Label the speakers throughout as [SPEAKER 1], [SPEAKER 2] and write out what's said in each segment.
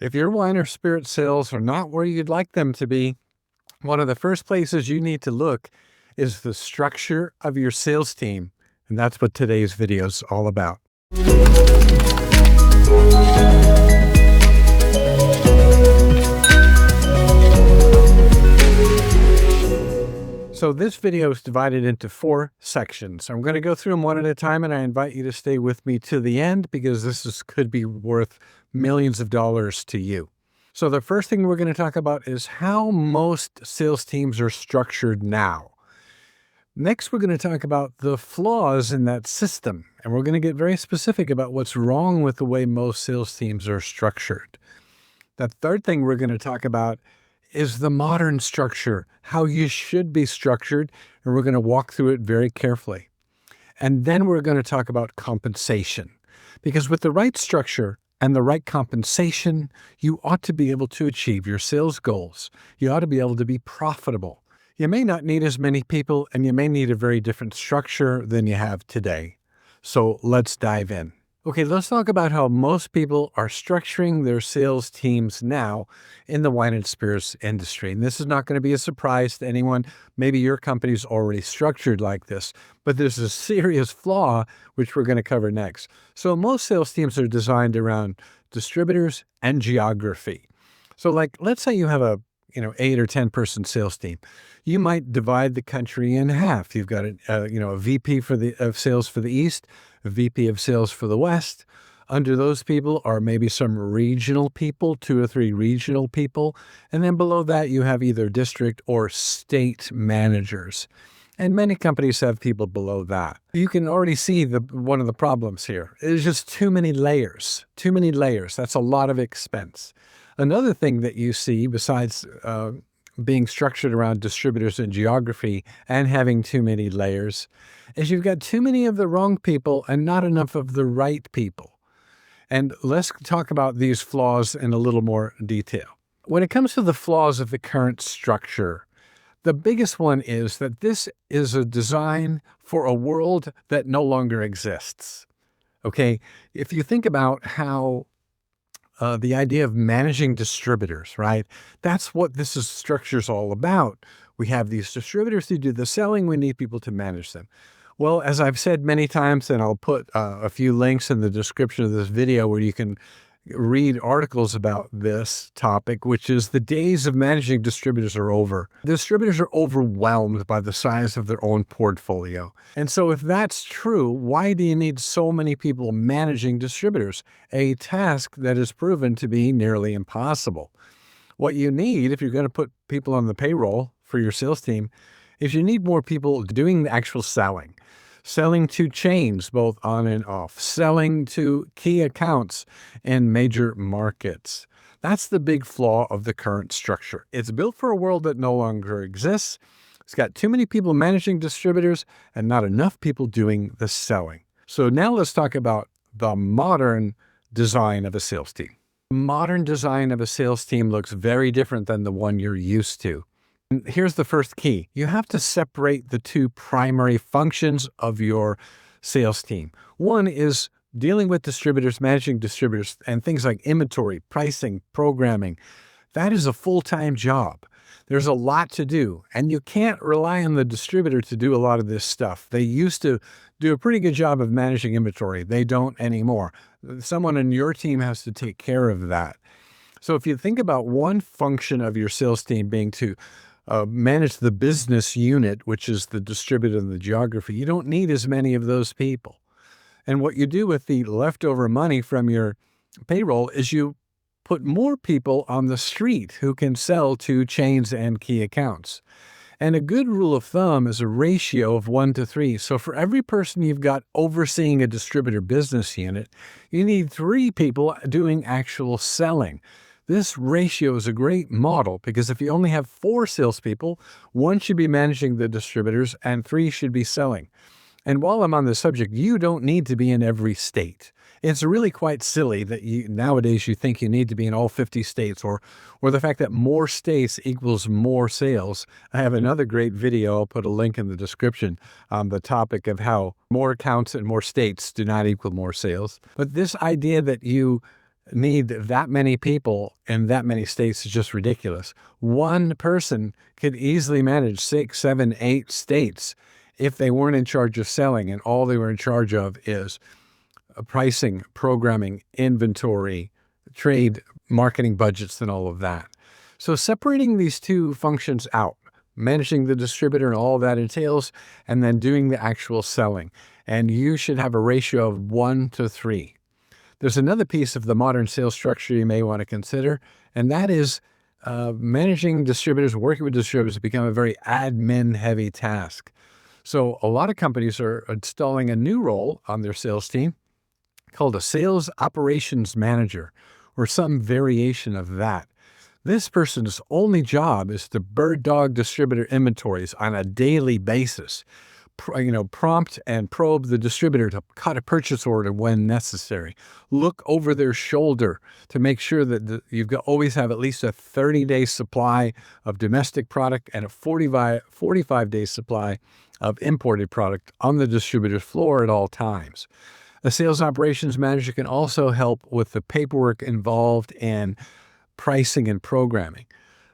[SPEAKER 1] If your wine or spirit sales are not where you'd like them to be, one of the first places you need to look is the structure of your sales team. And that's what today's video is all about. So this video is divided into 4 sections. I'm going to go through them one at a time, and I invite you to stay with me to the end because could be worth millions of dollars to you. So the first thing we're going to talk about is how most sales teams are structured now. Next, we're going to talk about the flaws in that system, and we're going to get very specific about what's wrong with the way most sales teams are structured. The third thing we're going to talk about is the modern structure, how you should be structured, and we're going to walk through it very carefully. And then we're going to talk about compensation, because with the right structure and the right compensation, you ought to be able to achieve your sales goals. You ought to be able to be profitable. You may not need as many people, and you may need a very different structure than you have today. So let's dive in. Okay, let's talk about how most people are structuring their sales teams now in the wine and spirits industry. And this is not going to be a surprise to anyone. Maybe your company's already structured like this, but there's a serious flaw, which we're going to cover next. So most sales teams are designed around distributors and geography. So let's say you have a 8 or 10 person sales team. You might divide the country in half. You've got a VP of sales for the East, a VP of sales for the West. Under those people are maybe some regional people, 2 or 3 regional people. And then below that, you have either district or state managers. And many companies have people below that. You can already see one of the problems here. There's just too many layers. Too many layers. That's a lot of expense. Another thing that you see, besides being structured around distributors and geography and having too many layers, is you've got too many of the wrong people and not enough of the right people. And let's talk about these flaws in a little more detail. When it comes to the flaws of the current structure, the biggest one is that this is a design for a world that no longer exists. Okay, if you think about how the idea of managing distributors, right? That's what structure is all about. We have these distributors who do the selling. We need people to manage them. Well, as I've said many times, and I'll put a few links in the description of this video where you can read articles about this topic, which is the days of managing distributors are over. Distributors are overwhelmed by the size of their own portfolio. And so if that's true, why do you need so many people managing distributors? A task that is proven to be nearly impossible. What you need, if you're going to put people on the payroll for your sales team, is you need more people doing the actual selling. Selling to chains, both on and off, selling to key accounts in major markets. That's the big flaw of the current structure. It's built for a world that no longer exists. It's got too many people managing distributors and not enough people doing the selling. So now let's talk about the modern design of a sales team. The modern design of a sales team looks very different than the one you're used to. Here's the first key. You have to separate the 2 primary functions of your sales team. One is dealing with distributors, managing distributors, and things like inventory, pricing, programming. That is a full-time job. There's a lot to do, and you can't rely on the distributor to do a lot of this stuff. They used to do a pretty good job of managing inventory. They don't anymore. Someone in your team has to take care of that. So if you think about one function of your sales team being to manage the business unit, which is the distributor and the geography, you don't need as many of those people. And what you do with the leftover money from your payroll is you put more people on the street who can sell to chains and key accounts. And a good rule of thumb is a ratio of 1 to 3. So for every person you've got overseeing a distributor business unit, you need 3 people doing actual selling. This ratio is a great model because if you only have 4 salespeople, 1 should be managing the distributors and 3 should be selling. And while I'm on the subject, you don't need to be in every state. It's really quite silly that nowadays you think you need to be in all 50 states or the fact that more states equals more sales. I have another great video. I'll put a link in the description on the topic of how more accounts and more states do not equal more sales. But this idea that you need that many people in that many states is just ridiculous. One person could easily manage 6, 7, 8 states if they weren't in charge of selling, and all they were in charge of is pricing, programming, inventory, trade, marketing budgets, and all of that. So separating these two functions out, managing the distributor and all that entails, and then doing the actual selling. And you should have a ratio of 1 to 3. There's another piece of the modern sales structure you may want to consider, and that is managing distributors, working with distributors, has become a very admin-heavy task. So a lot of companies are installing a new role on their sales team called a sales operations manager, or some variation of that. This person's only job is to bird dog distributor inventories on a daily basis. Prompt and probe the distributor to cut a purchase order when necessary. Look over their shoulder to make sure that you've always have at least a 30-day supply of domestic product and a 45-day supply of imported product on the distributor's floor at all times. A sales operations manager can also help with the paperwork involved in pricing and programming.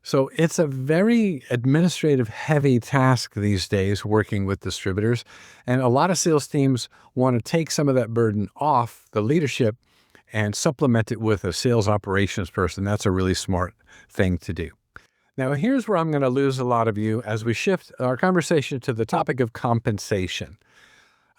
[SPEAKER 1] So it's a very administrative heavy task these days working with distributors. And a lot of sales teams want to take some of that burden off the leadership and supplement it with a sales operations person. That's a really smart thing to do. Now, here's where I'm going to lose a lot of you as we shift our conversation to the topic of compensation.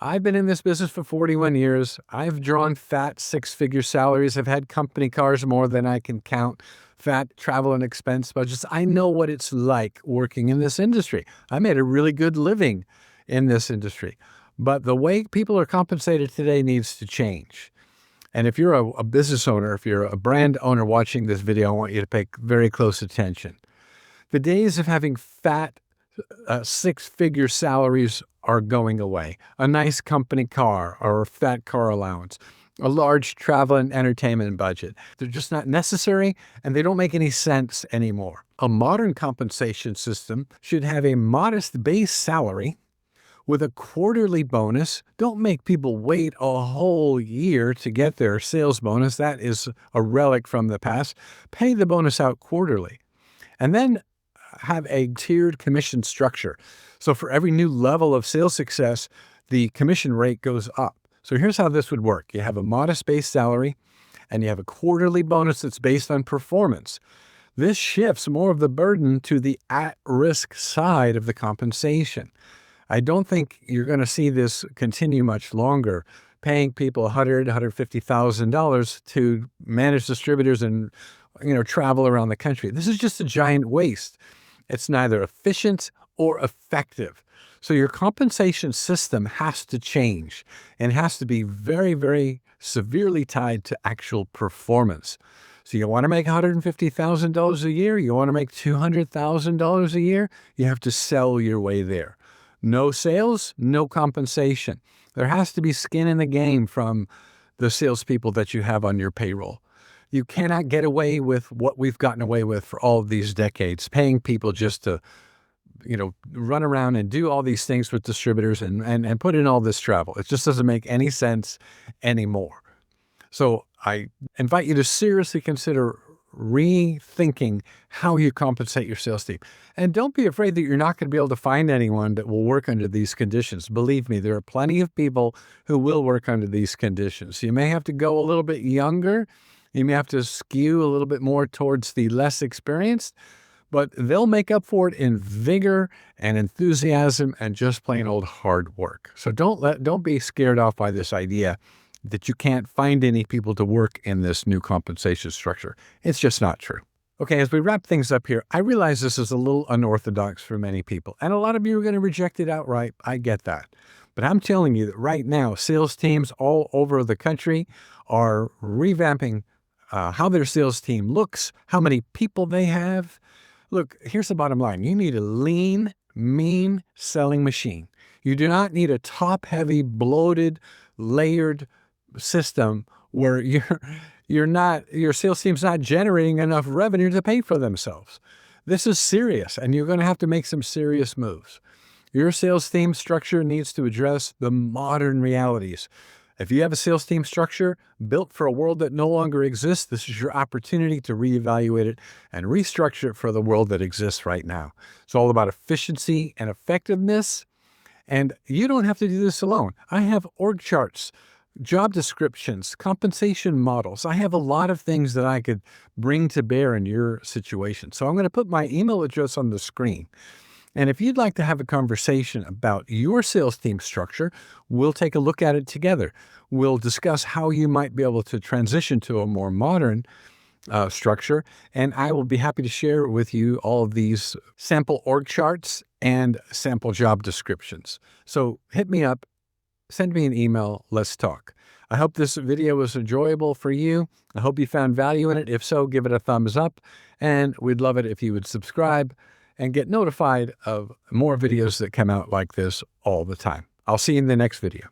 [SPEAKER 1] I've been in this business for 41 years. I've drawn fat 6-figure salaries. I've had company cars more than I can count, fat travel and expense budgets. I know what it's like working in this industry. I made a really good living in this industry. But the way people are compensated today needs to change. And if you're a business owner, if you're a brand owner watching this video, I want you to pay very close attention. The days of having fat 6-figure salaries are going away. A nice company car or a fat car allowance, a large travel and entertainment budget. They're just not necessary, and they don't make any sense anymore. A modern compensation system should have a modest base salary with a quarterly bonus. Don't make people wait a whole year to get their sales bonus. That is a relic from the past. Pay the bonus out quarterly. And then have a tiered commission structure. So for every new level of sales success, the commission rate goes up. So here's how this would work. You have a modest base salary, and you have a quarterly bonus that's based on performance. This shifts more of the burden to the at-risk side of the compensation. I don't think you're going to see this continue much longer, paying people $100,000, $150,000 to manage distributors and travel around the country. This is just a giant waste. It's neither efficient or effective. So your compensation system has to change and has to be very, very severely tied to actual performance. So you want to make $150,000 a year, you want to make $200,000 a year, you have to sell your way there. No sales, no compensation. There has to be skin in the game from the salespeople that you have on your payroll. You cannot get away with what we've gotten away with for all of these decades, paying people just to, run around and do all these things with distributors and put in all this travel. It just doesn't make any sense anymore. So I invite you to seriously consider rethinking how you compensate your sales team. And don't be afraid that you're not going to be able to find anyone that will work under these conditions. Believe me, there are plenty of people who will work under these conditions. You may have to go a little bit younger. You may have to skew a little bit more towards the less experienced, but they'll make up for it in vigor and enthusiasm and just plain old hard work. So don't be scared off by this idea that you can't find any people to work in this new compensation structure. It's just not true. Okay, as we wrap things up here, I realize this is a little unorthodox for many people, and a lot of you are going to reject it outright. I get that. But I'm telling you that right now, sales teams all over the country are revamping how their sales team looks, how many people they have. Look, here's the bottom line. You need a lean, mean selling machine. You do not need a top-heavy, bloated, layered system where your sales team's not generating enough revenue to pay for themselves. This is serious, and you're going to have to make some serious moves. Your sales team structure needs to address the modern realities. If you have a sales team structure built for a world that no longer exists, this is your opportunity to reevaluate it and restructure it for the world that exists right now. It's all about efficiency and effectiveness. And you don't have to do this alone. I have org charts, job descriptions, compensation models. I have a lot of things that I could bring to bear in your situation. So I'm going to put my email address on the screen. And if you'd like to have a conversation about your sales team structure, we'll take a look at it together. We'll discuss how you might be able to transition to a more modern structure, and I will be happy to share with you all of these sample org charts and sample job descriptions. So hit me up, send me an email, let's talk. I hope this video was enjoyable for you. I hope you found value in it. If so, give it a thumbs up, and we'd love it if you would subscribe and get notified of more videos that come out like this all the time. I'll see you in the next video.